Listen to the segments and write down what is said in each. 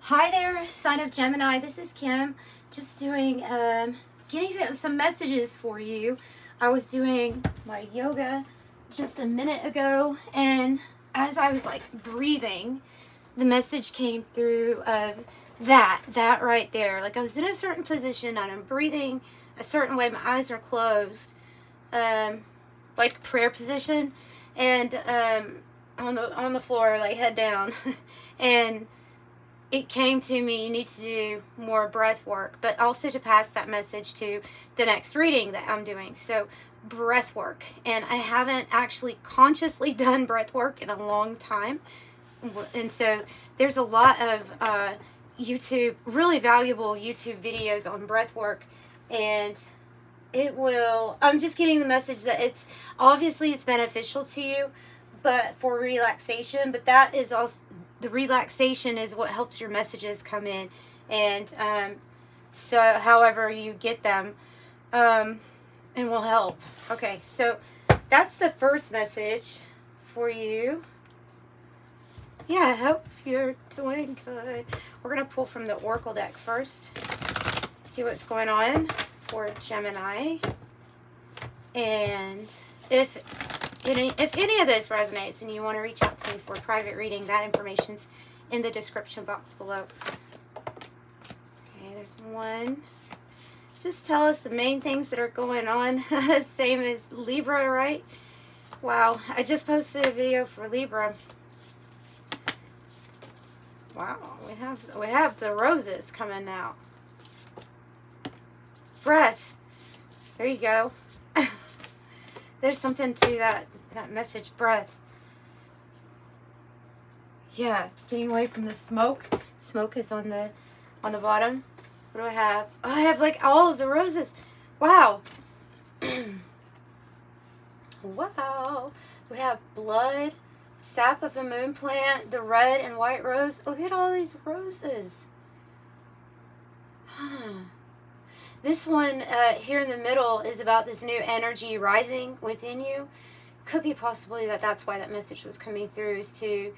Hi there, sign of Gemini. This is Kim. Just doing, getting some messages for you. I was doing my yoga just a minute ago, and as I was like breathing, the message came through of that right there. Like I was in a certain position and I'm breathing a certain way. My eyes are closed, like prayer position, and on the floor, like head down, and it came to me, you need to do more breath work, but also to pass that message to the next reading that I'm doing. So breath work. And I haven't actually consciously done breath work in a long time. And so there's a lot of YouTube, really valuable YouTube videos on breath work. And I'm just getting the message that it's beneficial to you, but for relaxation, but that is also, the relaxation is what helps your messages come in, and so however you get them, and will help. Okay, so that's the first message for you. Yeah, I hope you're doing good. We're going to pull from the Oracle deck first, see what's going on for Gemini, and if any of this resonates and you want to reach out to me for a private reading, that information's in the description box below. Okay, there's one. Just tell us the main things that are going on. Same as Libra, right? Wow, I just posted a video for Libra. Wow, we have the roses coming out. Breath. There you go. There's something to that message, breath. Yeah, getting away from the smoke. Smoke is on the bottom. What do I have? Oh, I have like all of the roses. Wow. Wow. We have blood, sap of the moon plant, the red and white rose. Look at all these roses. This one here in the middle is about this new energy rising within you. Could be possibly that's why that message was coming through, is to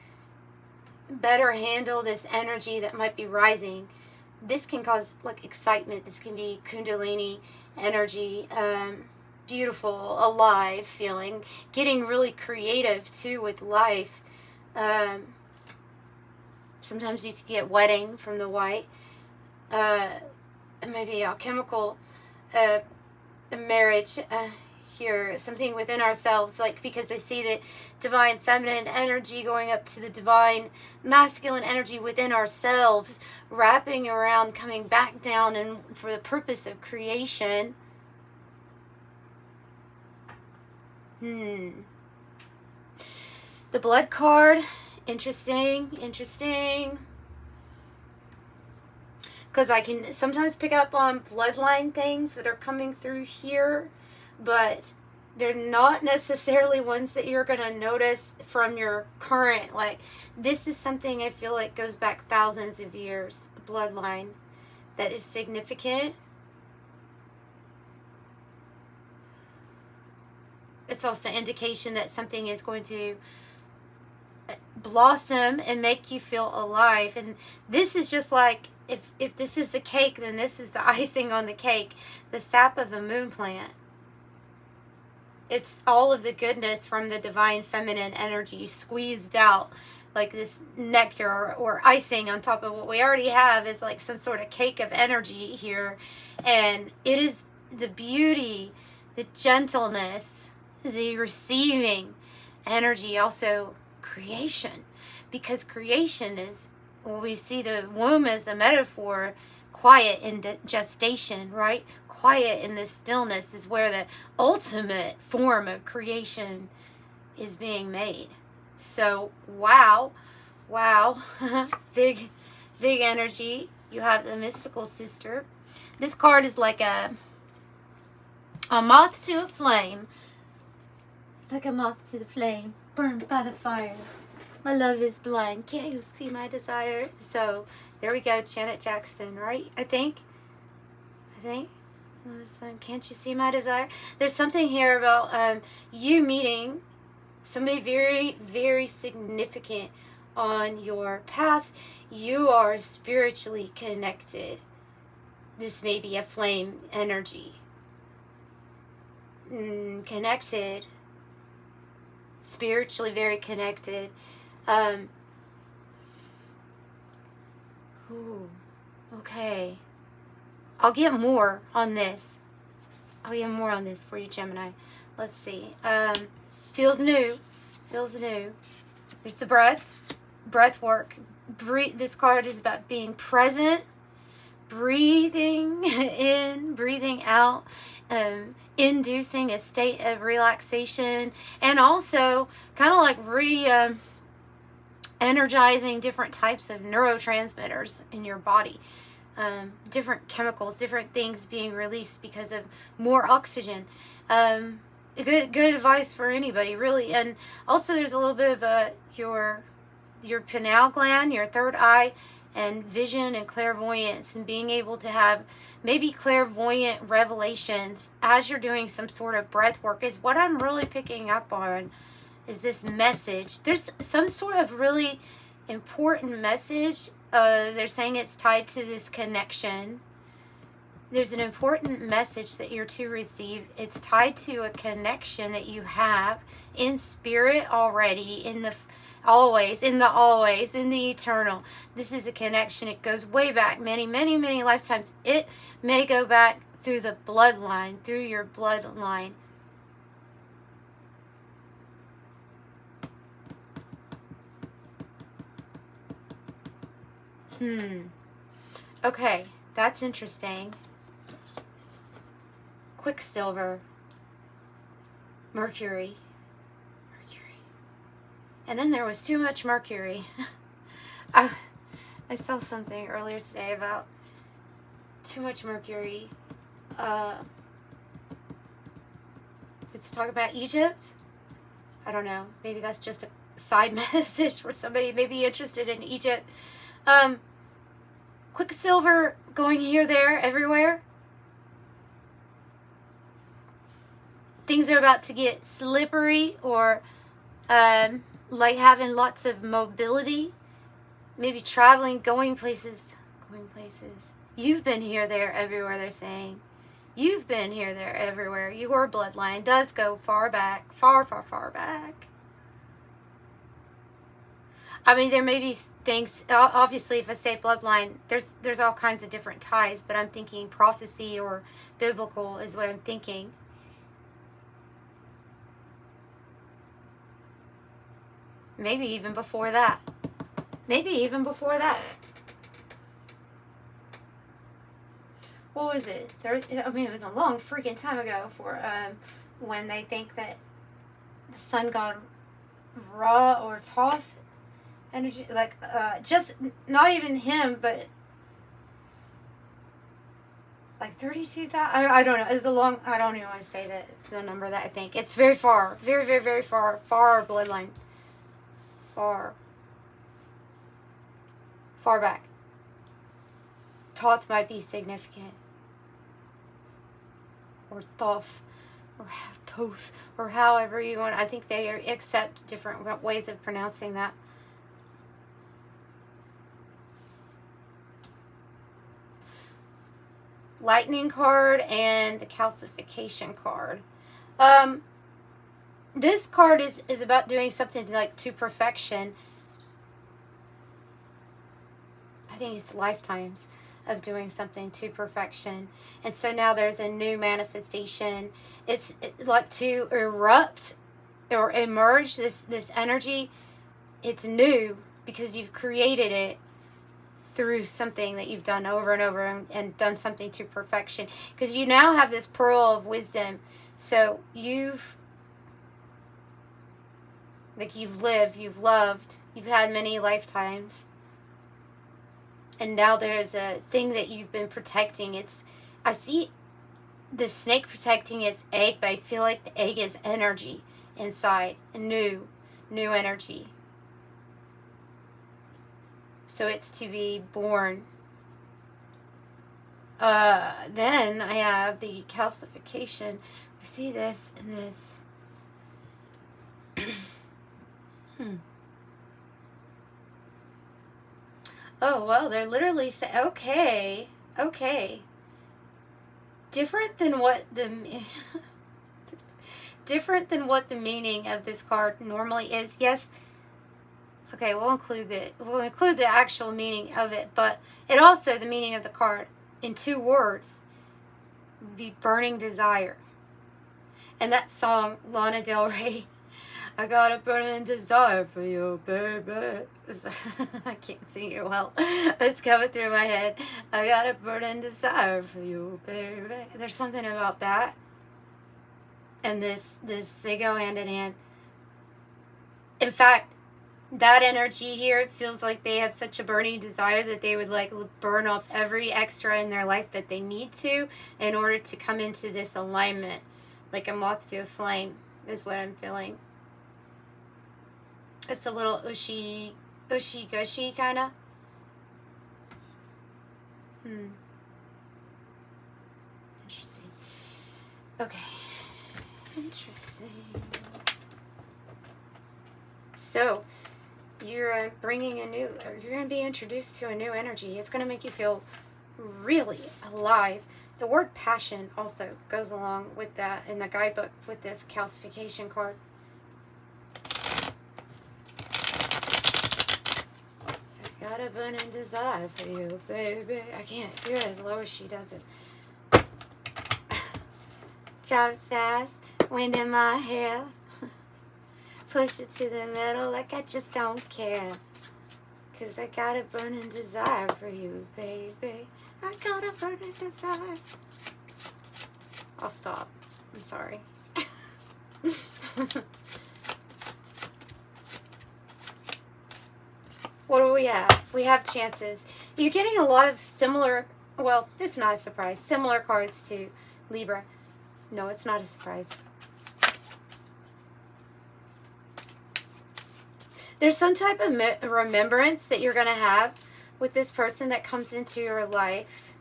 better handle this energy that might be rising. This can cause like excitement. This can be Kundalini energy, beautiful, alive feeling, getting really creative too with life. Sometimes you could get wedding from the white. Maybe alchemical marriage here, something within ourselves, like because they see the divine feminine energy going up to the divine masculine energy within ourselves, wrapping around, coming back down, and for the purpose of creation. The blood card, interesting. Because I can sometimes pick up on bloodline things that are coming through here, but they're not necessarily ones that you're going to notice from your current, like, this is something I feel like goes back thousands of years, bloodline, that is significant. It's also indication that something is going to blossom and make you feel alive. And this is just like, if this is the cake, then this is the icing on the cake. The sap of the moon plant. It's all of the goodness from the divine feminine energy squeezed out, like this nectar or icing on top of what we already have is like some sort of cake of energy here. And it is the beauty, the gentleness, the receiving energy, also creation. Because creation is, well, we see the womb as the metaphor, quiet in gestation, right? Quiet in the stillness is where the ultimate form of creation is being made. So, wow. big energy. You have the mystical sister. This card is like a moth to a flame. Like a moth to the flame, burned by the fire. My love is blind. Can't you see my desire? So there we go, Janet Jackson, right? I think. Oh, this one. Can't you see my desire? There's something here about you meeting somebody very, very significant on your path. You are spiritually connected. This may be a flame energy. Connected. Spiritually very connected. Ooh, okay. I'll get more on this. I'll get more on this for you, Gemini. Let's see. Feels new. Feels new. There's the breath work. This card is about being present, breathing in, breathing out, inducing a state of relaxation, and also kind of like energizing different types of neurotransmitters in your body. Different chemicals, different things being released because of more oxygen. Good advice for anybody, really. And also there's a little bit of your pineal gland, your third eye, and vision and clairvoyance, and being able to have maybe clairvoyant revelations as you're doing some sort of breath work is what I'm really picking up on. Is this message. There's some sort of really important message. They're saying it's tied to this connection. There's an important message that you're to receive. It's tied to a connection that you have in spirit already, in the always, in the eternal. This is a connection. It goes way back, many, many, many lifetimes. It may go back through the bloodline, through your bloodline. Okay, that's interesting. Quicksilver. Mercury. And then there was too much Mercury. I saw something earlier today about too much Mercury. Let's talk about Egypt. I don't know. Maybe that's just a side message for somebody maybe interested in Egypt. Quicksilver going here, there, everywhere. Things are about to get slippery, or like having lots of mobility. Maybe traveling, going places. You've been here, there, everywhere, they're saying. You've been here, there, everywhere. Your bloodline does go far back. Far, far, far back. I mean, there may be things, obviously, if I say bloodline, there's all kinds of different ties, but I'm thinking prophecy or biblical is what I'm thinking. Maybe even before that. What was it? I mean, it was a long freaking time ago for when they think that the sun god Ra or Thoth energy, like just not even him, but like 32,000. I don't know. It's a long. I don't even want to say the number that I think. It's very far, very, very, very far bloodline, far back. Thoth might be significant, or Thoth, or Toth, or however you want. I think they accept different ways of pronouncing that. Lightning card and the calcification card. This card is about doing something to perfection. I think it's lifetimes of doing something to perfection. And so now there's a new manifestation. It's like to erupt or emerge, this energy. It's new because you've created it through something that you've done over and over and done something to perfection. Because you now have this pearl of wisdom. So you've lived, you've loved, you've had many lifetimes. And now there's a thing that you've been protecting. I see the snake protecting its egg, but I feel like the egg is energy inside, new energy. So it's to be born. Then I have the calcification. I see this and this. Oh, well, they're literally saying, okay, okay. Different than what the different than what the meaning of this card normally is. Yes. Okay, we'll include the actual meaning of it, but it also, the meaning of the card in 2 words would be burning desire. And that song, Lana Del Rey, I got a burning desire for you, baby. I can't sing it well. It's coming through my head. I got a burning desire for you, baby. There's something about that. And this, they go hand in hand. In fact, that energy here, it feels like they have such a burning desire that they would like burn off every extra in their life that they need to in order to come into this alignment. Like a moth to a flame is what I'm feeling. It's a little ushy gushy kind of. Interesting. Okay. Interesting. So, you're bringing you're going to be introduced to a new energy. It's going to make you feel really alive. The word passion also goes along with that in the guidebook with this calcification card. I got a burning desire for you, baby. I can't do it as low as she does it. Drive fast, wind in my hair. Push it to the middle like I just don't care. 'Cause I got a burning desire for you, baby. I got a burning desire. I'll stop. I'm sorry. What do we have? We have chances. You're getting a lot of similar, well, it's not a surprise, similar cards to Libra. No, it's not a surprise. There's some type of remembrance that you're going to have with this person that comes into your life.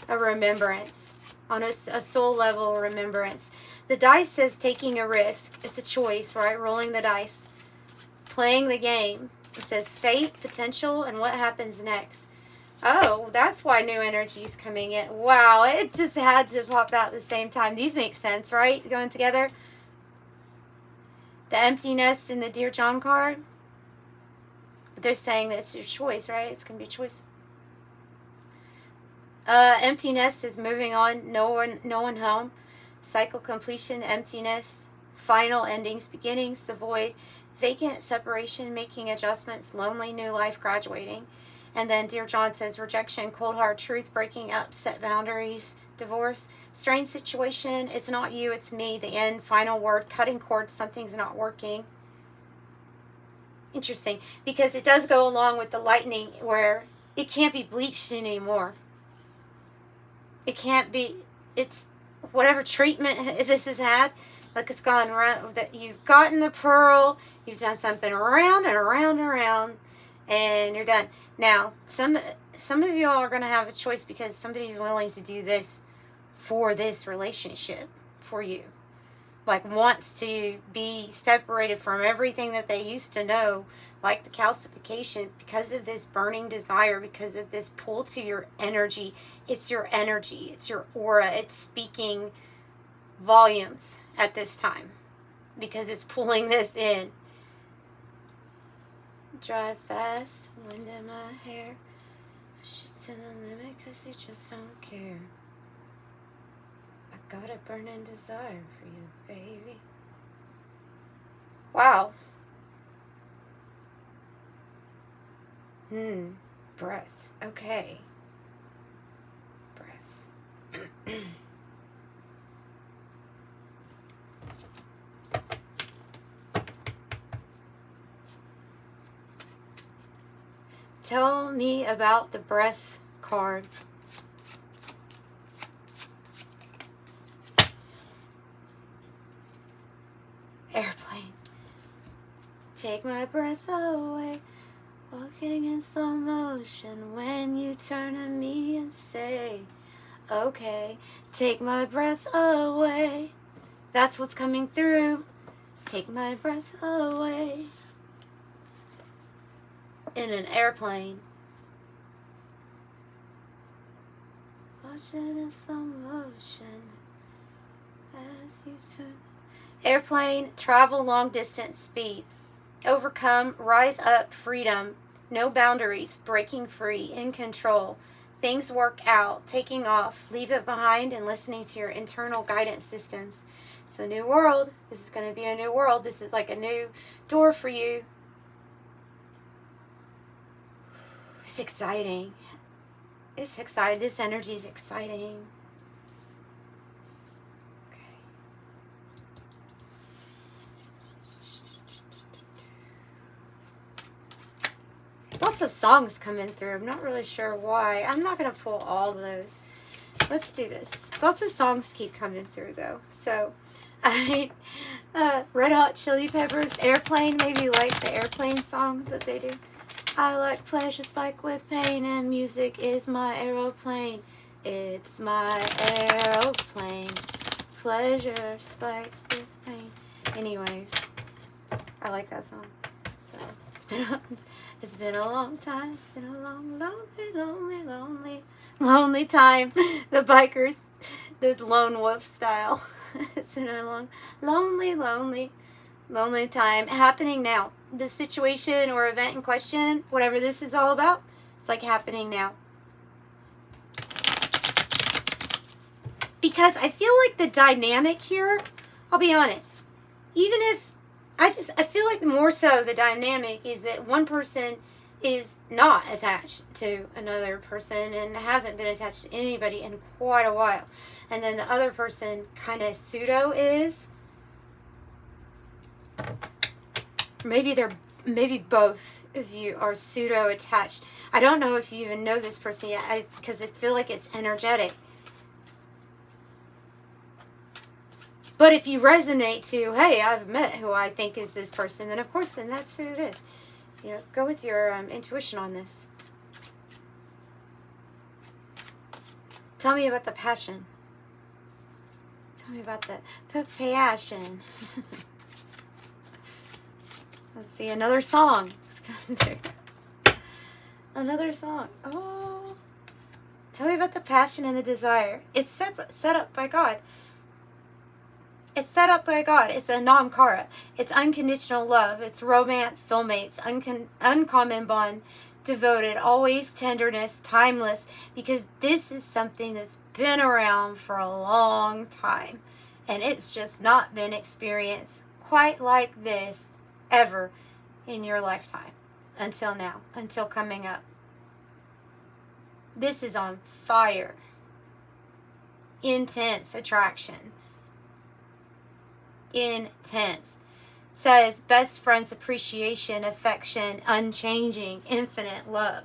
A remembrance. On a soul level remembrance. The dice says taking a risk. It's a choice, right? Rolling the dice. Playing the game. It says fate, potential, and what happens next. Oh, that's why new energy is coming in. Wow, it just had to pop out at the same time. These make sense, right? Going together. The empty nest and the Dear John card. But they're saying that it's your choice, right? It's going to be a choice. Empty nest is moving on. No one home. Cycle completion, emptiness. Final endings, beginnings, the void. Vacant, separation, making adjustments. Lonely, new life, graduating. And then Dear John says rejection, cold hard truth, breaking up, set boundaries, divorce, strange situation, it's not you, it's me, the end, final word, cutting cords, something's not working. Interesting, because it does go along with the lightning where it can't be bleached anymore. It can't be, it's whatever treatment this has had, like it's gone around, that you've gotten the pearl, you've done something around and around and around, and you're done. Now, some of you all are going to have a choice because somebody's willing to do this for this relationship for you. Like wants to be separated from everything that they used to know, like the calcification, because of this burning desire, because of this pull to your energy. It's your energy. It's your aura. It's speaking volumes at this time because it's pulling this in. Drive fast, wind in my hair. Push it to the limit because you just don't care. I got a burning desire for you, baby. Wow. Breath. Okay. Breath. Tell me about the breath card. Airplane. Take my breath away. Walking in slow motion when you turn to me and say, okay, take my breath away. That's what's coming through. Take my breath away. in an airplane. Watching in slow motion as you turn. Airplane, travel long distance speed. Overcome, rise up, freedom. No boundaries, breaking free, in control. Things work out, taking off, leave it behind, and listening to your internal guidance systems. It's a new world. This is going to be a new world. This is like a new door for you. It's exciting. It's exciting. This energy is exciting. Okay. Lots of songs coming through. I'm not really sure why. I'm not going to pull all of those. Let's do this. Lots of songs keep coming through, though. So, Red Hot Chili Peppers, Airplane, maybe like the Airplane song that they do. I like pleasure spike with pain, and music is my aeroplane. It's my aeroplane. Pleasure spike with pain. Anyways, I like that song. So, it's been a long time. Been a long, lonely time. The bikers, the lone wolf style. It's been a long, lonely time. Happening now. The situation or event in question, whatever this is all about, it's like happening now. Because I feel like the dynamic here, I'll be honest, even if I feel like more so the dynamic is that one person is not attached to another person and hasn't been attached to anybody in quite a while. And then the other person kind of pseudo is. Maybe both of you are pseudo attached. I don't know if you even know this person yet, because I feel like it's energetic. But if you resonate to, hey, I've met who I think is this person, then of course, then that's who it is. You know, go with your intuition on this. Tell me about the passion. Tell me about the passion. Let's see, another song. Another song. Oh. Tell me about the passion and the desire. It's set up by God. It's set up by God. It's a nam-kara. It's unconditional love. It's romance, soulmates, uncommon bond, devoted, always tenderness, timeless. Because this is something that's been around for a long time. And it's just not been experienced quite like this ever in your lifetime until now, until coming up. This is on fire. Intense attraction. Intense. Says best friends appreciation, affection, unchanging, infinite love.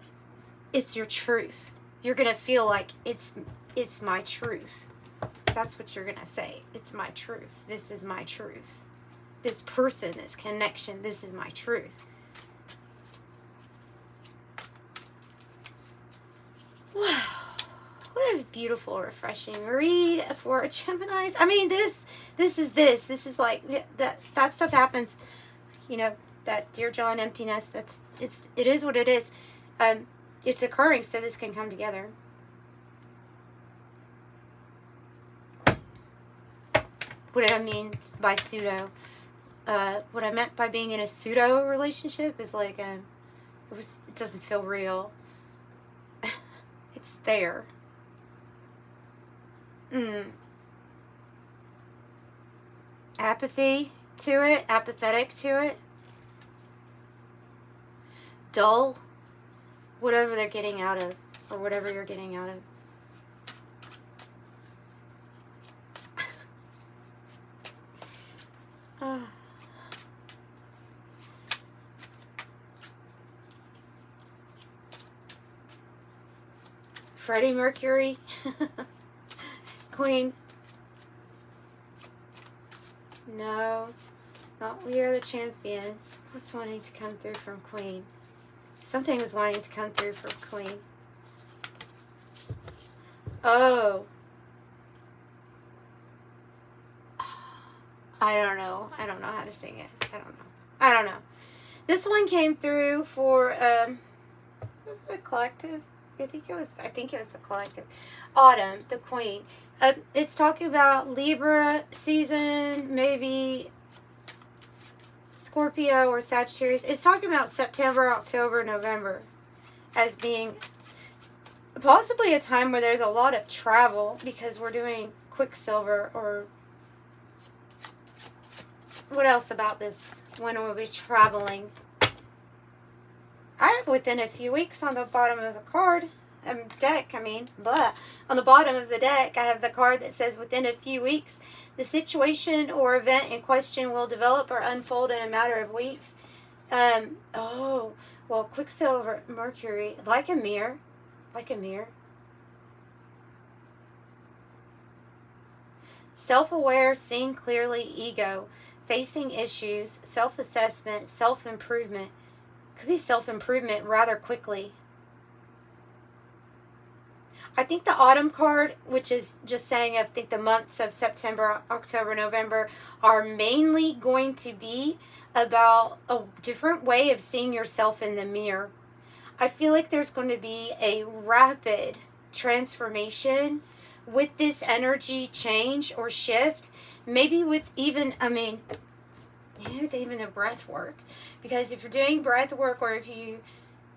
It's your truth. You're going to feel like it's my truth. That's what you're going to say. It's my truth. This is my truth. This person, this connection, this is my truth. Wow. What a beautiful, refreshing read for Geminis. I mean, this is like, that stuff happens, you know, that Dear John emptiness, it is what it is. It's occurring so this can come together. What did I mean by pseudo? What I meant by being in a pseudo relationship is like, it doesn't feel real. It's there. Apathy to it, apathetic to it. Dull. Whatever they're getting out of, or whatever you're getting out of. Freddie Mercury, Queen. No, not We Are the Champions. What's wanting to come through from Queen? Something was wanting to come through from Queen. Oh. I don't know. I don't know how to sing it. I don't know. This one came through for, was it a collective? I think it was a collective. Autumn, the Queen. It's talking about Libra season, maybe Scorpio or Sagittarius. It's talking about September, October, November as being possibly a time where there's a lot of travel because we're doing Quicksilver. Or what else about this? When we'll be traveling. I have within a few weeks on the bottom of the card, deck, on the bottom of the deck, I have the card that says within a few weeks, the situation or event in question will develop or unfold in a matter of weeks. Oh, well, Quicksilver, Mercury, like a mirror. Self-aware, seeing clearly, ego, facing issues, self-assessment, self-improvement. Could be self-improvement rather quickly. I think the autumn card, which is just saying I think the months of September, October, November are mainly going to be about a different way of seeing yourself in the mirror. I feel like there's going to be a rapid transformation with this energy change or shift. Maybe with even, with even the breath work. Because if you're doing breath work, or if you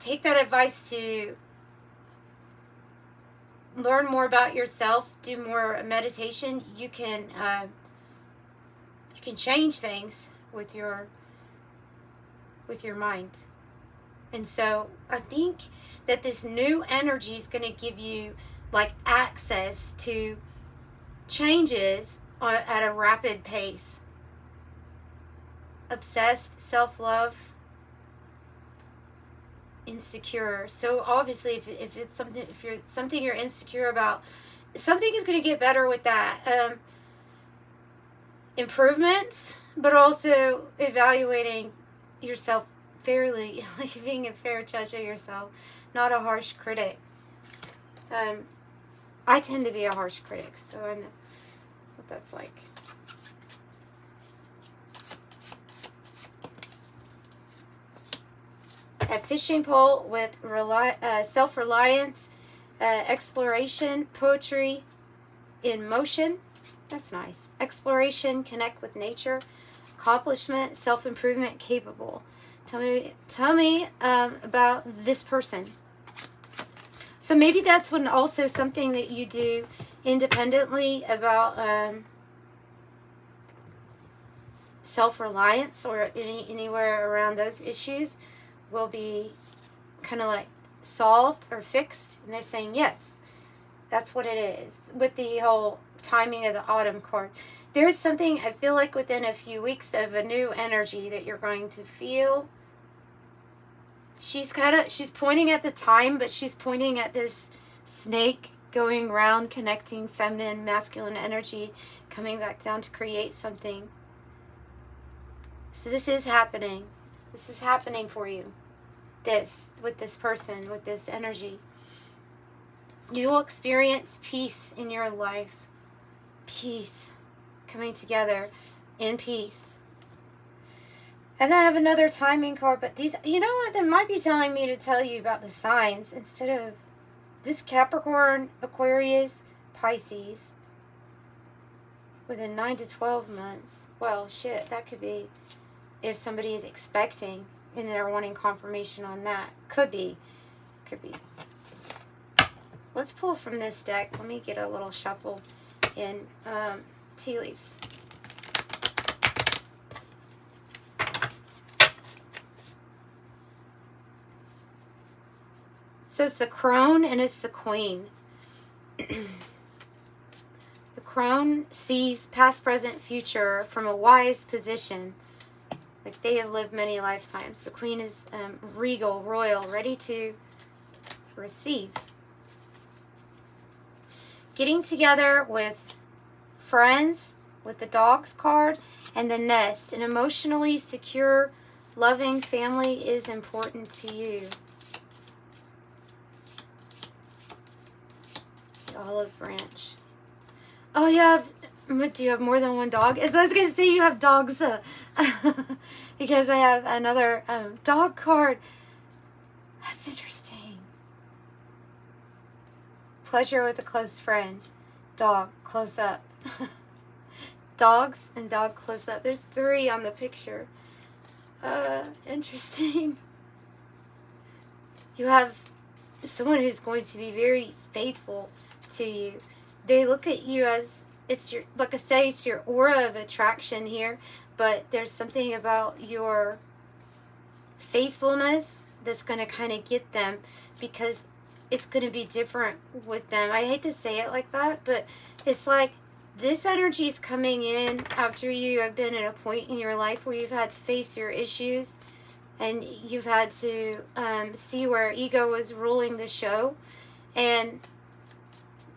take that advice to learn more about yourself, do more meditation, you can change things with your mind. And so I think that this new energy is going to give you like access to changes at a rapid pace. Obsessed, self-love, insecure. So obviously if it's something you're insecure about, something is going to get better with that. Improvements, but also evaluating yourself fairly, like being a fair judge of yourself, not a harsh critic. I tend to be a harsh critic, so I know what that's like. A fishing pole with self-reliance, exploration, poetry in motion. That's nice. Exploration, connect with nature, accomplishment, self-improvement, capable. Tell me about this person. So maybe that's when also something that you do independently about self-reliance or anywhere around those issues will be kind of like solved or fixed. And they're saying, yes, that's what it is. With the whole timing of the autumn card, there is something, I feel like within a few weeks of a new energy that you're going to feel. She's pointing at the time, but she's pointing at this snake going around, connecting feminine, masculine energy, coming back down to create something. So this is happening. This is happening for you. With this person, with this energy. You will experience peace in your life. Peace. Coming together in peace. And then I have another timing card, but these, you know what, they might be telling me to tell you about the signs instead of this Capricorn, Aquarius, Pisces within 9 to 12 months. Well, shit, that could be if somebody is expecting and they're wanting confirmation on that. Could be. Let's pull from this deck. Let me get a little shuffle in tea leaves. So it's the crone and it's the queen. The crone sees past, present, future from a wise position. Like they have lived many lifetimes. The queen is regal, royal, ready to receive. Getting together with friends, with the dogs card, and the nest. An emotionally secure, loving family is important to you. The olive branch. Oh, do you have more than one dog? As I was going to say, you have dogs. because I have another dog card. That's interesting. Pleasure with a close friend. Dog, close up. Dogs and dog close up. There's 3 on the picture. Interesting. You have someone who's going to be very faithful to you. They look at you as, it's your, like I say, it's your aura of attraction here, but there's something about your faithfulness that's going to kind of get them, because it's going to be different with them. I hate to say it like that, but it's like this energy is coming in after you have been at a point in your life where you've had to face your issues, and you've had to see where ego was ruling the show. And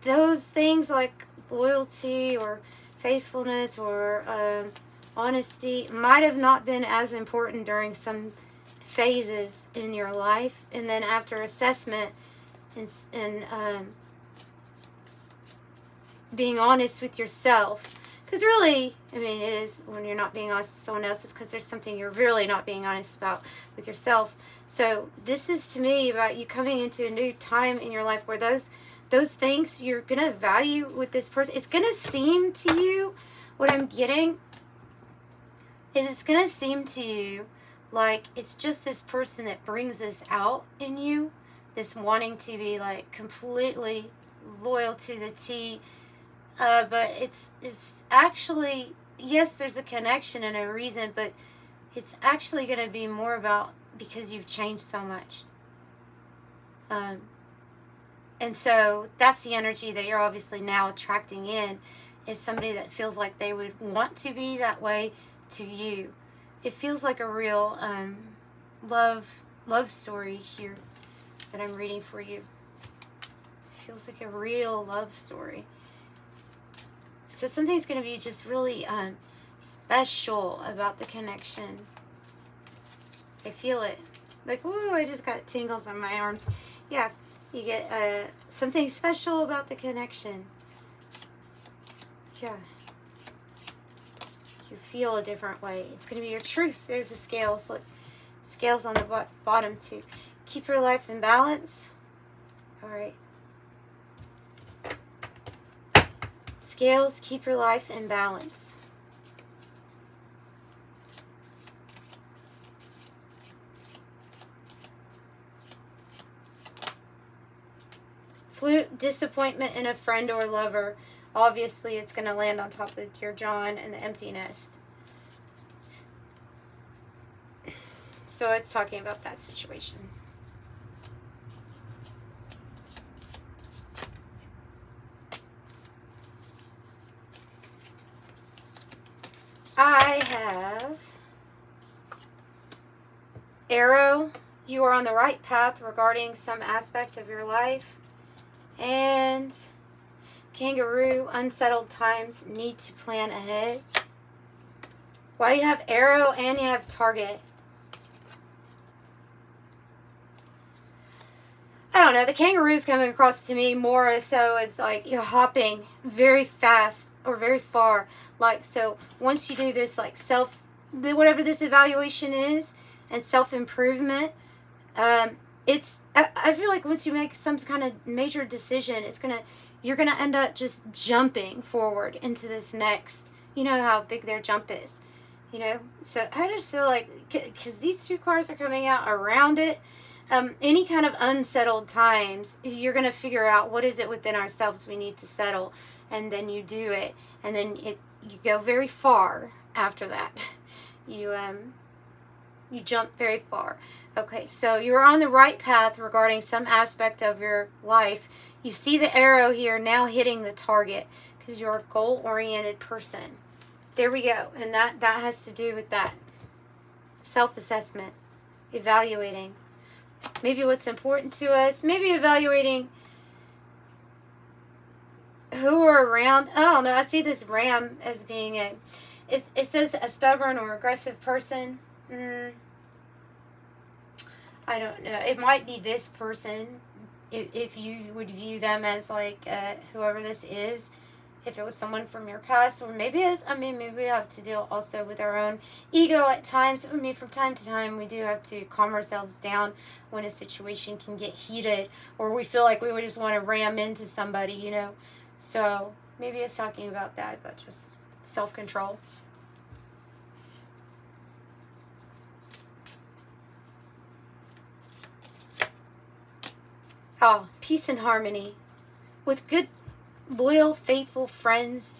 those things like loyalty or faithfulness or honesty might have not been as important during some phases in your life. And then after assessment and being honest with yourself, because really, I mean, it is, when you're not being honest with someone else, it's because there's something you're really not being honest about with yourself. So this is, to me, about you coming into a new time in your life where those things you're going to value with this person. It's going to seem to you, what I'm getting is it's going to seem to you like it's just this person that brings this out in you, this wanting to be like completely loyal to the T. But it's actually, yes, there's a connection and a reason, but it's actually going to be more about because you've changed so much. And so that's the energy that you're obviously now attracting in, is somebody that feels like they would want to be that way to you. It feels like a real love story here that I'm reading for you. It feels like a real love story. So something's going to be just really special about the connection. I feel it. Like, woo, I just got tingles on my arms. Yeah, you get something special about the connection. Yeah. You feel a different way. It's going to be your truth. There's the scales. Look, scales on the bottom too. Keep your life in balance. All right. Scales, keep your life in balance. Flute, disappointment in a friend or lover. Obviously, it's going to land on top of the Dear John and the empty nest. So it's talking about that situation. I have Arrow, you are on the right path regarding some aspect of your life. And Kangaroo, unsettled times, need to plan ahead. Well, you have Arrow and you have Target. I don't know, the Kangaroo's coming across to me more so it's like you're hopping very fast or very far. Like, so once you do this, like whatever this evaluation is and self-improvement, I feel like once you make some kind of major decision, you're gonna end up just jumping forward into this next, you know how big their jump is, you know? So I just feel like, because these 2 cards are coming out around it, any kind of unsettled times, you're going to figure out what is it within ourselves we need to settle, and then you do it, and then you go very far after that. You jump very far. Okay, so you're on the right path regarding some aspect of your life. You see the arrow here now hitting the target because you're a goal-oriented person. There we go, and that has to do with that. Self-assessment, evaluating. Maybe what's important to us. Maybe evaluating who are around. I don't know. I see this ram as being it says a stubborn or aggressive person. I don't know. It might be this person. If you would view them as like whoever this is. if it was someone from your past, or maybe it's, maybe we have to deal also with our own ego at times. From time to time, we do have to calm ourselves down when a situation can get heated, or we feel like we would just want to ram into somebody, you know. So maybe it's talking about that, but just self-control. Oh, peace and harmony with good, loyal, faithful friends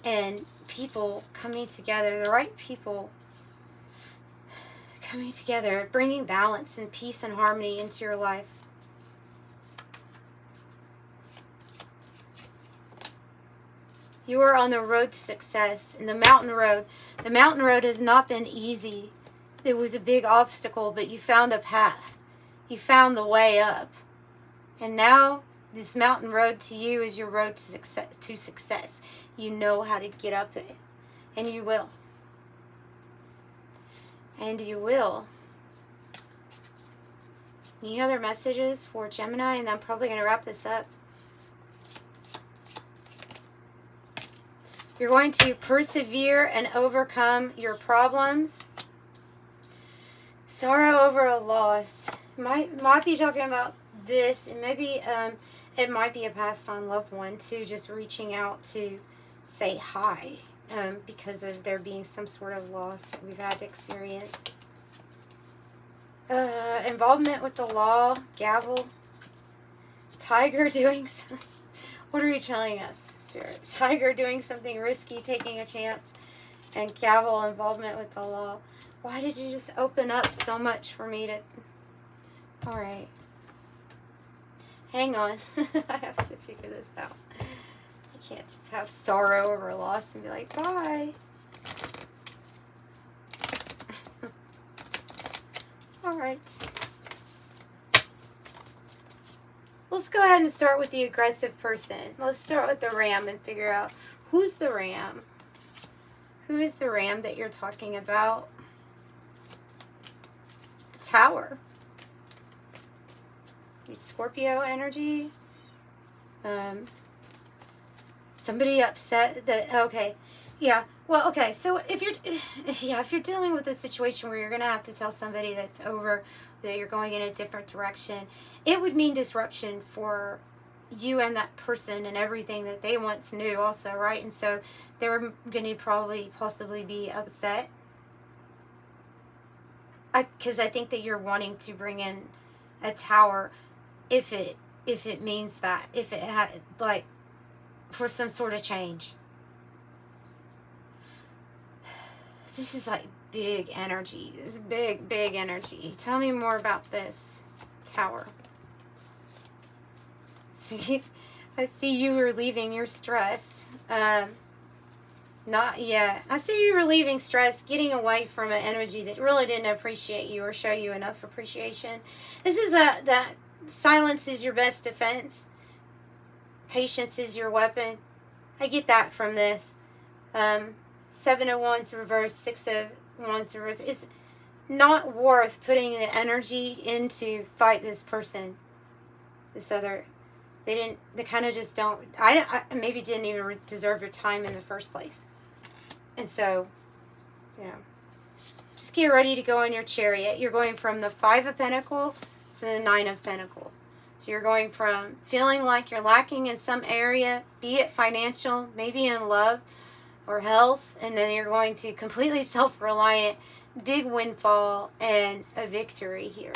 and people coming together, the right people coming together, bringing balance and peace and harmony into your life. You are on the road to success, and the mountain road has not been easy. It was a big obstacle, but you found a path. You found the way up. And now this mountain road to you is your road to success. You know how to get up it. And you will. And you will. Any other messages for Gemini? And I'm probably going to wrap this up. You're going to persevere and overcome your problems. Sorrow over a loss. Might be talking about this, and maybe it might be a passed on loved one too, just reaching out to say hi, because of there being some sort of loss that we've had to experience. Involvement with the law, gavel, tiger doing some, what are you telling us, Spirit? Tiger doing something risky, taking a chance, and gavel, involvement with the law. Why did you just open up so much for me to... All right. Hang on. I have to figure this out. You can't just have sorrow over loss and be like, bye. All right. Let's go ahead and start with the aggressive person. Let's start with the ram and figure out who's the ram. Who is the ram that you're talking about? The Tower. Scorpio energy. Somebody upset that, okay. Yeah. Well, okay. So if you're dealing with a situation where you're going to have to tell somebody that's over, that you're going in a different direction, it would mean disruption for you and that person and everything that they once knew also, right? And so they're going to possibly be upset. Because I think that you're wanting to bring in a tower if it means that, if it had, like, for some sort of change. This is like big energy. This is big energy. Tell me more about this Tower. See, I see you relieving your stress. Not yet. I see you relieving stress, getting away from an energy that really didn't appreciate you or show you enough appreciation. This is that silence is your best defense. Patience is your weapon. I get that from this. 7 of Wands reverse, 6 of Wands reverse. It's not worth putting the energy into fight this person. This other, they kind of just don't, I maybe didn't even deserve your time in the first place. And so, you know, just get ready to go on your chariot. You're going from the 5 of Pentacles to the 9 of Pentacles. So you're going from feeling like you're lacking in some area, be it financial, maybe in love or health, and then you're going to completely self-reliant, big windfall, and a victory here.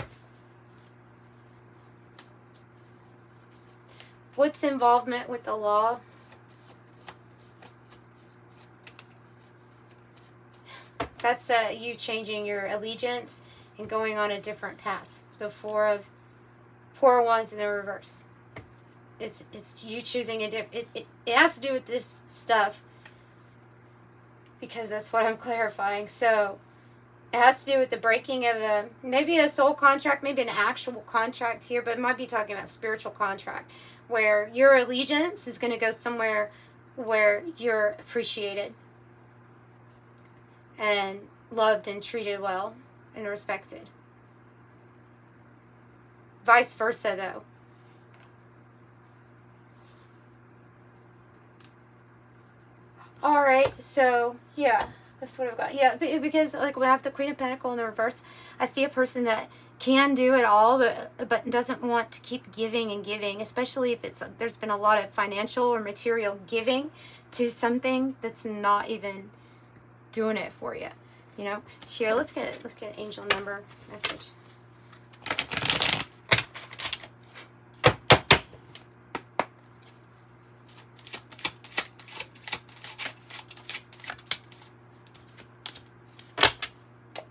What's involvement with the law? That's you changing your allegiance and going on a different path. The 4 of Wands in the reverse. It's you choosing a different. It has to do with this stuff, because that's what I'm clarifying. So it has to do with the breaking of maybe a soul contract, maybe an actual contract here, but it might be talking about spiritual contract, where your allegiance is going to go somewhere where you're appreciated and loved and treated well and respected. Vice versa, though. All right, so yeah, that's what I've got. Yeah, because like we have the Queen of Pentacles in the reverse, I see a person that can do it all, but doesn't want to keep giving and giving, especially if there's been a lot of financial or material giving to something that's not even doing it for you. You know, here let's get angel number message.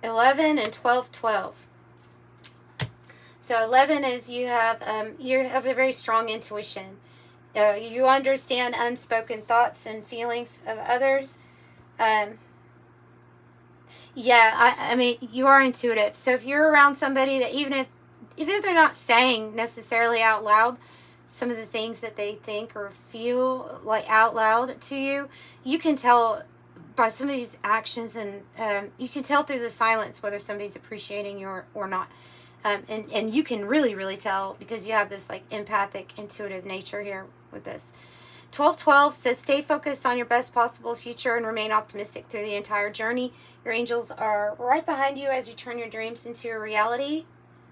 $11 and $12. So 11 is you have a very strong intuition. You understand unspoken thoughts and feelings of others. Yeah, I mean, you are intuitive. So if you're around somebody that even if they're not saying necessarily out loud some of the things that they think or feel like out loud to you, you can tell by somebody's actions, and you can tell through the silence whether somebody's appreciating you or not. And you can really tell because you have this like empathic, intuitive nature here with this. 1212 says stay focused on your best possible future and remain optimistic through the entire journey. Your angels are right behind you as you turn your dreams into a reality.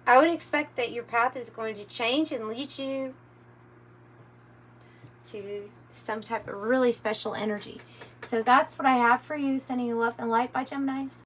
I would expect that your path is going to change and lead you to some type of really special energy. So that's what I have for you. Sending you love and light by Geminis.